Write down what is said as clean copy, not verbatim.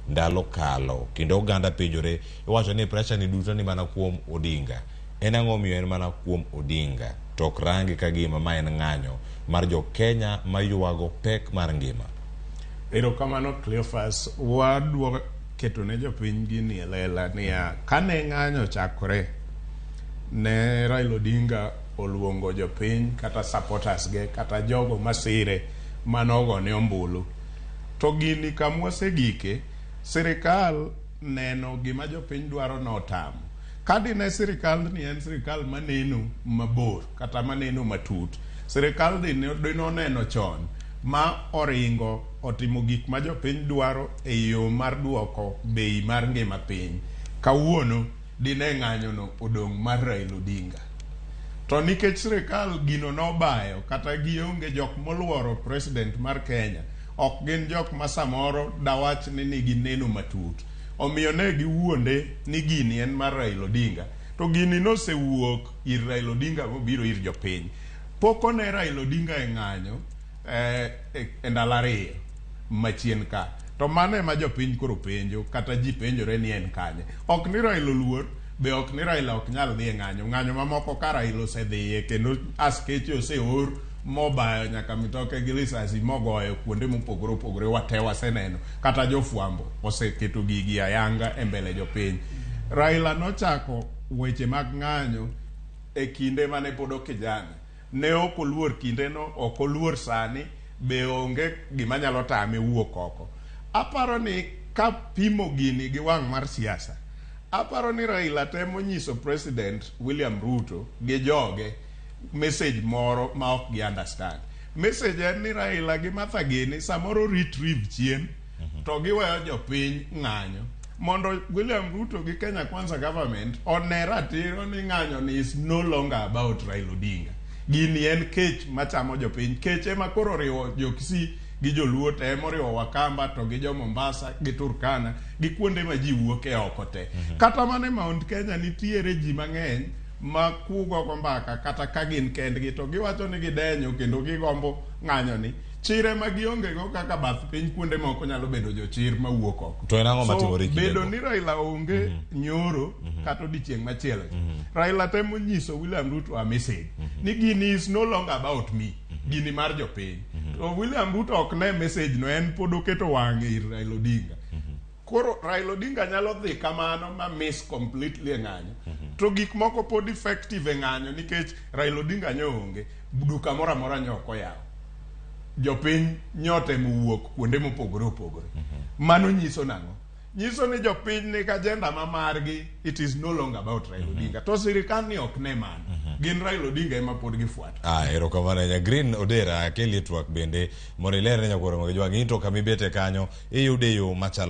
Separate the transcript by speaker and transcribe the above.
Speaker 1: ndalo kalo kendo oganda penjore iwacho ni pressure ni duto ni mana kuom Odinga. En ang'o omiyo en mana kuom Odinga tok rangi ka gima ma en ng'anyo mar jo Kenya mayuago pek mar ngima?
Speaker 2: Erokamano Cleophas, wadwa keto ne jopiny gini lela niya, kane ng'anyo chakore ne Raila Odinga oluongo jopiny kata supporters ge kata jogo masire manogo ne ombulu. To gini kamwasegike, sirikal neno gima jopiny dwaro notamo. Kadi ne sirikal ni en sirikal maneno mabor kata maneno matut. Sirikal dino neno chon ma oringo otimo gik ma jopiny dwaro e yo mar duoko bei mar ngima piny. Kawuono dine ng'anyo no odong' mar Raila Odinga. To nikech sirikal gino nobayo kata gionge jok moluoro president mar Kenya, ok gin jok ma samoro dawach ni nigi neno matut. Omiyo ne giwuonde ni gini en mar Raila Odinga. To gini nosewuok ir Raila Odinga mobiro ir jopiny. Poko ne Raila Odinga e ng'anyo e ndalo ariyo machien ka. To mano ema jopiny koro penjo kata ji penjore ni en kanye. Ok ni Raila oluor, be ok ni Raila ok nyal dhi e ng'anyo. Ng'anyo mamoko ka Raila osedhiye kendo askeche oseor mobayo nyaka mitoke gi lisasi mogoyo kuonde mopogore opogore wate waseneno. Kata jofwambo oseketo gigi ayanga e mbele jopiny. Raila nochako weche mag ng'anyo e kinde mane pod kijana. Ne ok oluor kindeno, ok oluor sani, be onge gima nyalo tame wuok oko. Aparo ni ka pimo gini gi wang' mar siasa, aparo ni Raila temo nyiso President William Ruto gi joge message moro ma ok gi understand. Message en ni Raila gi Martha Gini samoro retrieve chien to giweyo jopiny ng'anyo mondo William Ruto gi Kenya Kwanza government one ratiro ni ng'anyo ni is no longer about Raila Odinga. Gini en kech machamo jopiny. Kech ema koro riwo jokisi gi joluo temo riwo Wakamba to gi jo Mombasa gi Turkana gi kuonde ma ji wuok e oko te. Kata mane Mount Kenya nitiere ji mang'eny ma kugo go mbaka kata ka gin kendgi to giwacho ni gidenyo kendo gigombo ng'anyo ni. Chire ma gionge go kaka bath piny kuonde moko nyalo bedo jochir ma wuok oko.
Speaker 1: To en ang'o matimore kinde
Speaker 2: bedo ni Raila onge nyoro kata odichieng' machielo. Raila temo nyiso William Ruto a message ni gini is no longer about me. Gini mar jopiny. To William Ruto ok ne message no, en pod oketo wang'e ir Raila Odinga. Koro Raila Odinga nyalo dhi kamano ma miss completely e ng'anyo. To gik moko pod effective e ng'anyo nikech Raila Odinga nyonge duka mora mora nyoko yawo. Jopiny nyote muwuok kuonde mopogore opogore. Mano nyiso nang'o? Nyiso ni jopiny ni agenda ma margi it is no longer about Raila Odinga. To sirikal ni ok ne mano. Gin Raila Odinga ema pod gifuata.
Speaker 1: Erokamano nya Green Odera keli twak bende mondo iler ne nyakoro ng'o jwagi to kamibete kanyo iyude yo machalo